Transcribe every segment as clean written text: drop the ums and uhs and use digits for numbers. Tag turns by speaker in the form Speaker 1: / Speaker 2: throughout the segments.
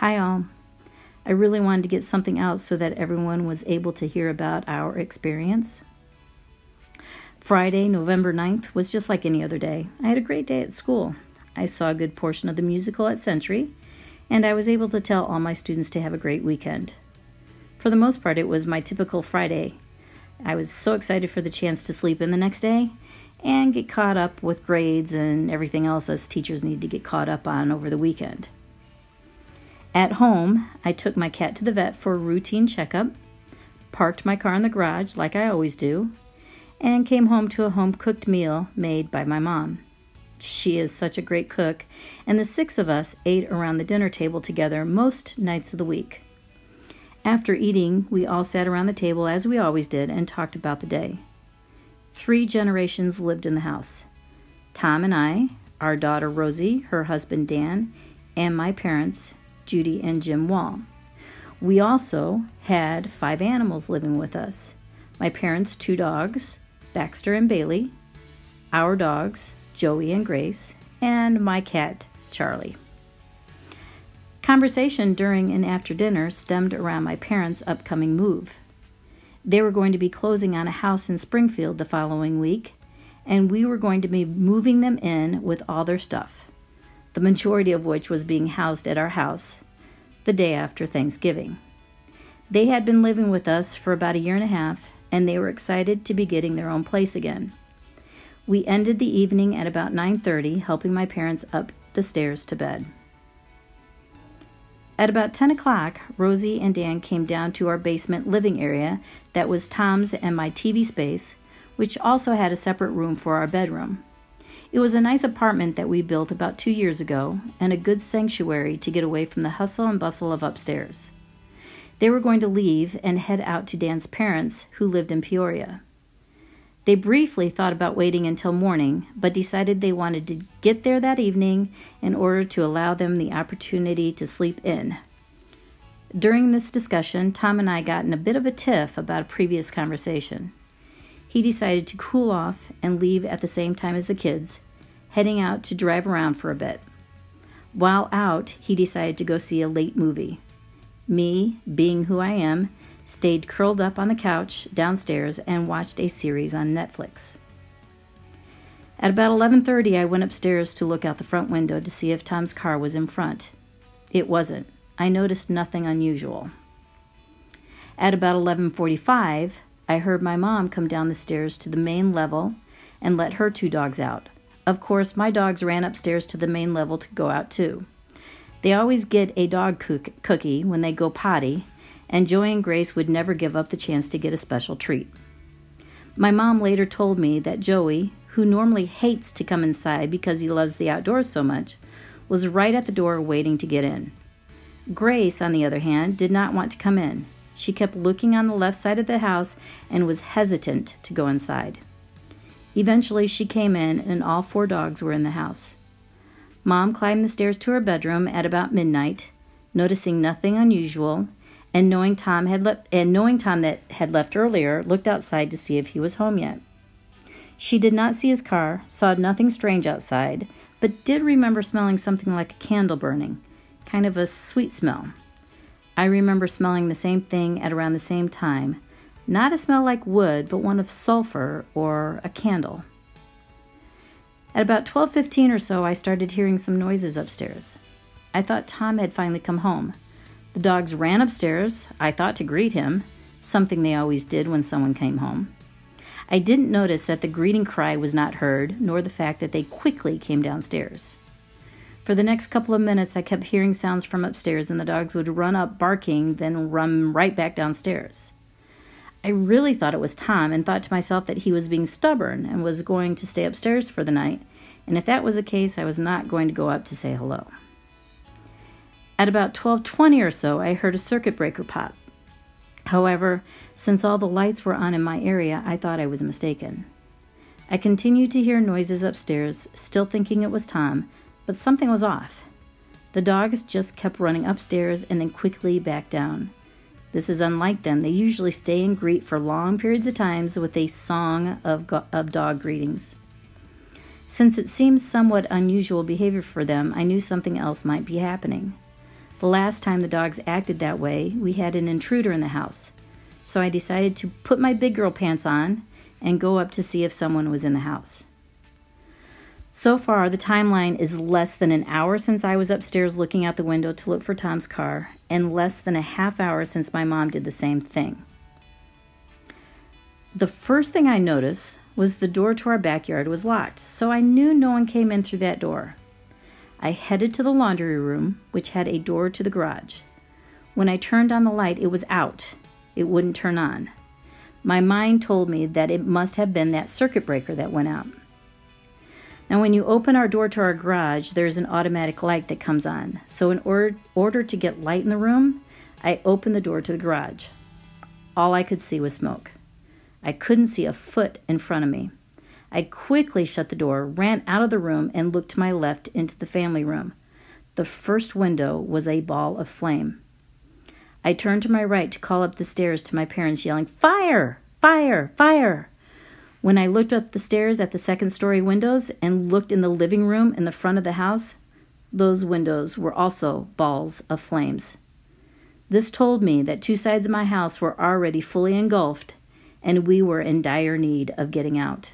Speaker 1: Hi all. I really wanted to get something out so that everyone was able to hear about our experience. Friday, November 9th was just like any other day. I had a great day at school. I saw a good portion of the musical at Century, and I was able to tell all my students to have a great weekend. For the most part, it was my typical Friday. I was so excited for the chance to sleep in the next day and get caught up with grades and everything else us teachers need to get caught up on over the weekend. At home, I took my cat to the vet for a routine checkup, parked my car in the garage like I always do, and came home to a home-cooked meal made by my mom. She is such a great cook, and the 6 of us ate around the dinner table together most nights of the week. After eating, we all sat around the table as we always did and talked about the day. 3 generations lived in the house. Tom and I, our daughter Rosie, her husband Dan, and my parents, Judy and Jim Wall. We also had 5 animals living with us. My parents' 2 dogs, Baxter and Bailey, our dogs, Joey and Grace, and my cat, Charlie. Conversation during and after dinner stemmed around my parents' upcoming move. They were going to be closing on a house in Springfield the following week, and we were going to be moving them in with all their stuff, the majority of which was being housed at our house the day after Thanksgiving. They had been living with us for about a year and a half, and they were excited to be getting their own place again. We ended the evening at about 9:30, helping my parents up the stairs to bed. At about 10 o'clock, Rosie and Dan came down to our basement living area that was Tom's and my TV space, which also had a separate room for our bedroom. It was a nice apartment that we built about 2 years ago, and a good sanctuary to get away from the hustle and bustle of upstairs. They were going to leave and head out to Dan's parents, who lived in Peoria. They briefly thought about waiting until morning, but decided they wanted to get there that evening in order to allow them the opportunity to sleep in. During this discussion, Tom and I got in a bit of a tiff about a previous conversation. He decided to cool off and leave at the same time as the kids, heading out to drive around for a bit. While out, he decided to go see a late movie. Me, being who I am, stayed curled up on the couch downstairs and watched a series on Netflix. At about 11:30, I went upstairs to look out the front window to see if Tom's car was in front. It wasn't. I noticed nothing unusual. At about 11:45, I heard my mom come down the stairs to the main level and let her 2 dogs out. Of course, my dogs ran upstairs to the main level to go out too. They always get a dog cookie when they go potty, and Joey and Grace would never give up the chance to get a special treat. My mom later told me that Joey, who normally hates to come inside because he loves the outdoors so much, was right at the door waiting to get in. Grace, on the other hand, did not want to come in. She kept looking on the left side of the house and was hesitant to go inside. Eventually, she came in, and all 4 dogs were in the house. Mom climbed the stairs to her bedroom at about midnight, noticing nothing unusual, and knowing Tom that had left earlier, looked outside to see if he was home yet. She did not see his car, saw nothing strange outside, but did remember smelling something like a candle burning, kind of a sweet smell. I remember smelling the same thing at around the same time, not a smell like wood, but one of sulfur or a candle. At about 12:15 or so, I started hearing some noises upstairs. I thought Tom had finally come home. The dogs ran upstairs, I thought to greet him, something they always did when someone came home. I didn't notice that the greeting cry was not heard, nor the fact that they quickly came downstairs. For the next couple of minutes, I kept hearing sounds from upstairs, and the dogs would run up barking, then run right back downstairs. I really thought it was Tom and thought to myself that he was being stubborn and was going to stay upstairs for the night, and if that was the case, I was not going to go up to say hello. At about 12:20 or so, I heard a circuit breaker pop. However, since all the lights were on in my area, I thought I was mistaken. I continued to hear noises upstairs, still thinking it was Tom, but something was off. The dogs just kept running upstairs and then quickly back down. This is unlike them. They usually stay and greet for long periods of time with a song of dog greetings. Since it seemed somewhat unusual behavior for them, I knew something else might be happening. The last time the dogs acted that way, we had an intruder in the house. So I decided to put my big girl pants on and go up to see if someone was in the house. So far, the timeline is less than an hour since I was upstairs looking out the window to look for Tom's car, and less than a half hour since my mom did the same thing. The first thing I noticed was the door to our backyard was locked, so I knew no one came in through that door. I headed to the laundry room, which had a door to the garage. When I turned on the light, it was out. It wouldn't turn on. My mind told me that it must have been that circuit breaker that went out. Now, when you open our door to our garage, there's an automatic light that comes on. So in order to get light in the room, I opened the door to the garage. All I could see was smoke. I couldn't see a foot in front of me. I quickly shut the door, ran out of the room, and looked to my left into the family room. The first window was a ball of flame. I turned to my right to call up the stairs to my parents, yelling, "Fire! Fire! Fire!" When I looked up the stairs at the second-story windows and looked in the living room in the front of the house, those windows were also balls of flames. This told me that two sides of my house were already fully engulfed, and we were in dire need of getting out.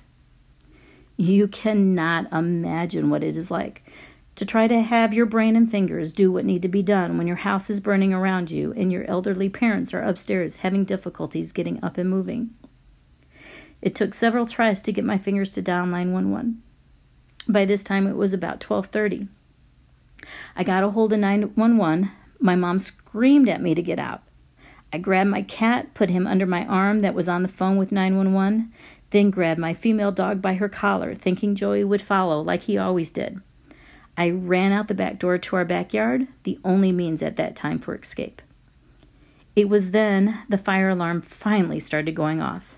Speaker 1: You cannot imagine what it is like to try to have your brain and fingers do what need to be done when your house is burning around you and your elderly parents are upstairs having difficulties getting up and moving. It took several tries to get my fingers to dial 911. By this time, it was about 12:30. I got a hold of 911. My mom screamed at me to get out. I grabbed my cat, put him under my arm that was on the phone with 911, then grabbed my female dog by her collar, thinking Joey would follow like he always did. I ran out the back door to our backyard, the only means at that time for escape. It was then the fire alarm finally started going off.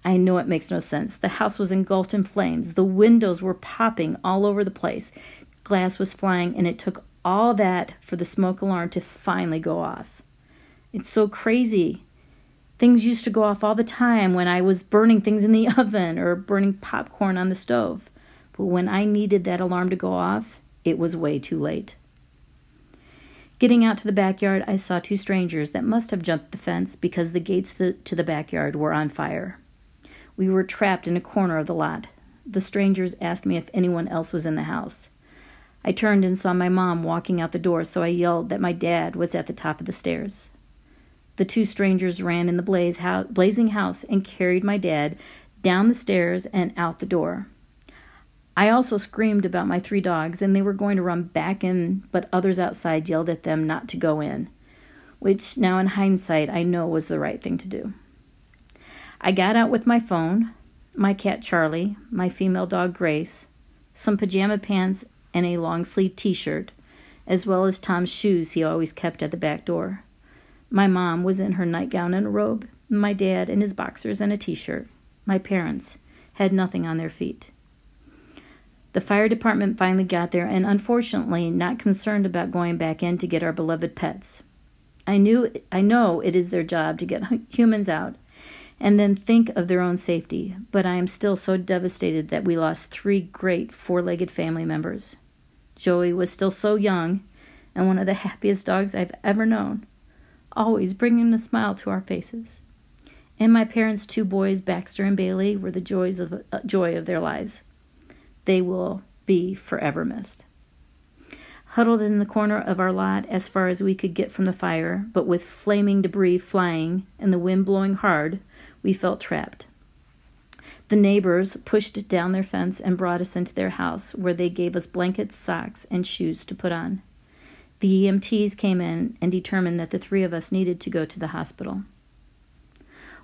Speaker 1: I know it makes no sense. The house was engulfed in flames. The windows were popping all over the place. Glass was flying, and it took all that for the smoke alarm to finally go off. It's so crazy. Things used to go off all the time when I was burning things in the oven or burning popcorn on the stove. But when I needed that alarm to go off, it was way too late. Getting out to the backyard, I saw two strangers that must have jumped the fence because the gates to the backyard were on fire. We were trapped in a corner of the lot. The strangers asked me if anyone else was in the house. I turned and saw my mom walking out the door, so I yelled that my dad was at the top of the stairs. The two strangers ran in the blazing house and carried my dad down the stairs and out the door. I also screamed about my 3 dogs, and they were going to run back in, but others outside yelled at them not to go in, which now in hindsight I know was the right thing to do. I got out with my phone, my cat Charlie, my female dog Grace, some pajama pants, and a long-sleeved t-shirt, as well as Tom's shoes he always kept at the back door. My mom was in her nightgown and a robe, my dad in his boxers and a t-shirt. My parents had nothing on their feet. The fire department finally got there and, unfortunately, not concerned about going back in to get our beloved pets. I know it is their job to get humans out and then think of their own safety, but I am still so devastated that we lost 3 great 4-legged family members. Joey was still so young and one of the happiest dogs I've ever known, always bringing a smile to our faces. And my parents' 2 boys, Baxter and Bailey, were the joy of their lives. They will be forever missed. Huddled in the corner of our lot as far as we could get from the fire, but with flaming debris flying and the wind blowing hard, we felt trapped. The neighbors pushed down their fence and brought us into their house, where they gave us blankets, socks, and shoes to put on. The EMTs came in and determined that the 3 of us needed to go to the hospital.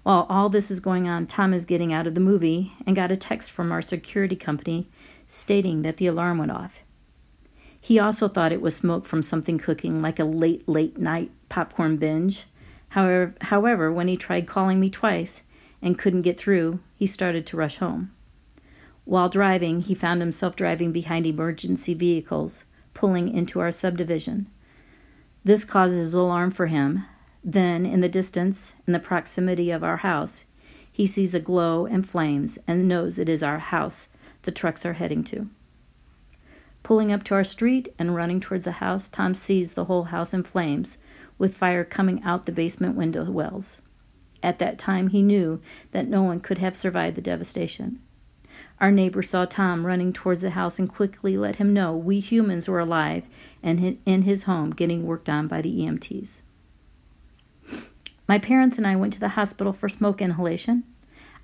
Speaker 1: While all this is going on, Tom is getting out of the movie and got a text from our security company stating that the alarm went off. He also thought it was smoke from something cooking, like a late night popcorn binge. However, when he tried calling me twice and couldn't get through, he started to rush home. While driving, he found himself driving behind emergency vehicles, pulling into our subdivision. This causes alarm for him. Then, in the distance, in the proximity of our house, he sees a glow and flames and knows it is our house the trucks are heading to. Pulling up to our street and running towards the house, Tom sees the whole house in flames, with fire coming out the basement window wells. At that time, he knew that no one could have survived the devastation. Our neighbor saw Tom running towards the house and quickly let him know we humans were alive and in his home getting worked on by the EMTs. My parents and I went to the hospital for smoke inhalation.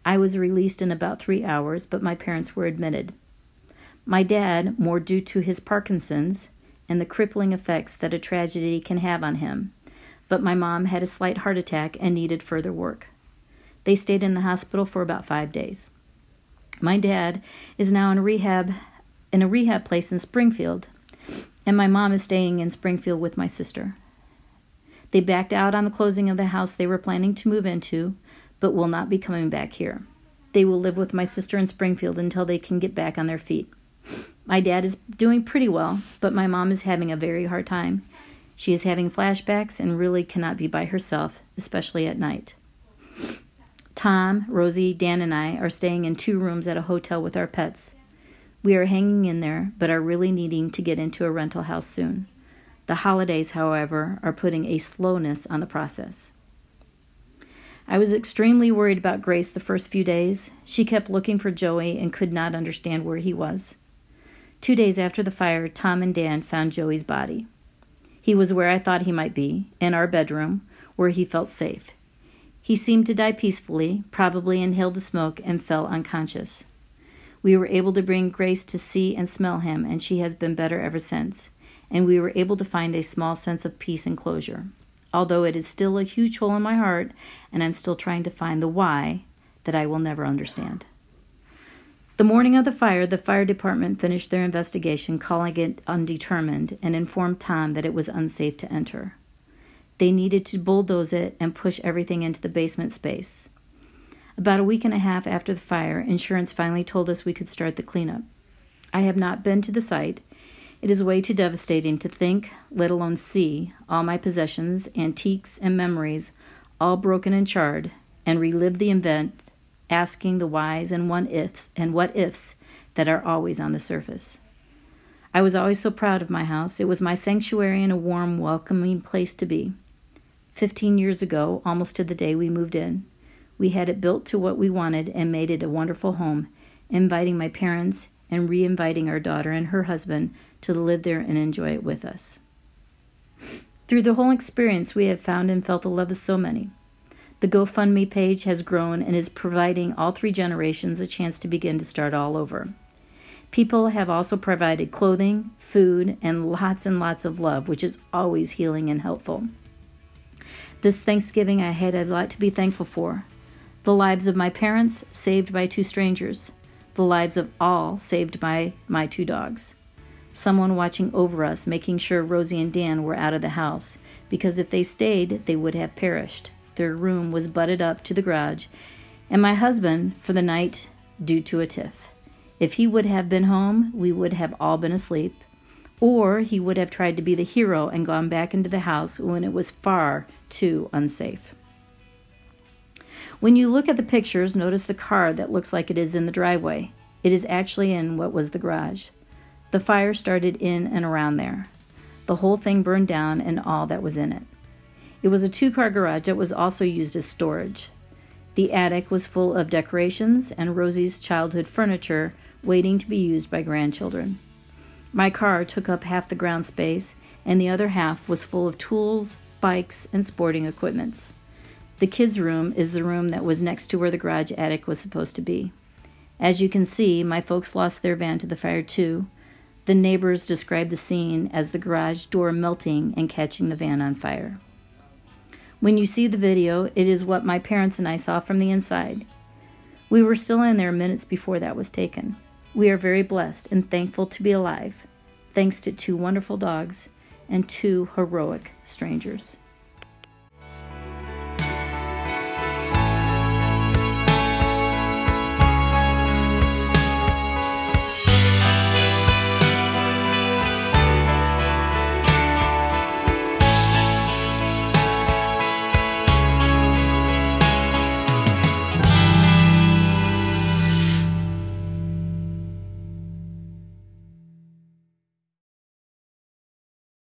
Speaker 1: I was released in about 3 hours, but my parents were admitted. My dad, more due to his Parkinson's and the crippling effects that a tragedy can have on him, but my mom had a slight heart attack and needed further work. They stayed in the hospital for about 5 days. My dad is now in a rehab place in Springfield, and my mom is staying in Springfield with my sister. They backed out on the closing of the house they were planning to move into, but will not be coming back here. They will live with my sister in Springfield until they can get back on their feet. My dad is doing pretty well, but my mom is having a very hard time. She is having flashbacks and really cannot be by herself, especially at night. Tom, Rosie, Dan, and I are staying in 2 rooms at a hotel with our pets. We are hanging in there, but are really needing to get into a rental house soon. The holidays, however, are putting a slowness on the process. I was extremely worried about Grace the first few days. She kept looking for Joey and could not understand where he was. 2 days after the fire, Tom and Dan found Joey's body. He was where I thought he might be, in our bedroom, where he felt safe. He seemed to die peacefully, probably inhaled the smoke, and fell unconscious. We were able to bring Grace to see and smell him, and she has been better ever since, and we were able to find a small sense of peace and closure, although it is still a huge hole in my heart, and I'm still trying to find the why that I will never understand. The morning of the fire department finished their investigation, calling it undetermined, and informed Tom that it was unsafe to enter. They needed to bulldoze it and push everything into the basement space. About a week and a half after the fire, insurance finally told us we could start the cleanup. I have not been to the site. It is way too devastating to think, let alone see, all my possessions, antiques, and memories, all broken and charred, and relive the event, asking the whys and what ifs that are always on the surface. I was always so proud of my house. It was my sanctuary and a warm, welcoming place to be. 15 years ago, almost to the day we moved in, we had it built to what we wanted and made it a wonderful home, inviting my parents and re-inviting our daughter and her husband to live there and enjoy it with us. Through the whole experience, we have found and felt the love of so many. The GoFundMe page has grown and is providing all 3 generations a chance to begin to start all over. People have also provided clothing, food, and lots of love, which is always healing and helpful. This Thanksgiving, I had a lot to be thankful for. The lives of my parents, saved by 2 strangers. The lives of all, saved by my 2 dogs. Someone watching over us, making sure Rosie and Dan were out of the house, because if they stayed, they would have perished. Their room was butted up to the garage, and my husband for the night due to a tiff. If he would have been home, we would have all been asleep, or he would have tried to be the hero and gone back into the house when it was far too unsafe. When you look at the pictures, notice the car that looks like it is in the driveway. It is actually in what was the garage. The fire started in and around there. The whole thing burned down and all that was in it. It was a 2-car garage that was also used as storage. The attic was full of decorations and Rosie's childhood furniture waiting to be used by grandchildren. My car took up half the ground space, and the other half was full of tools, bikes, and sporting equipments. The kids' room is the room that was next to where the garage attic was supposed to be. As you can see, my folks lost their van to the fire too. The neighbors described the scene as the garage door melting and catching the van on fire. When you see the video, it is what my parents and I saw from the inside. We were still in there minutes before that was taken. We are very blessed and thankful to be alive, thanks to 2 wonderful dogs and 2 heroic strangers.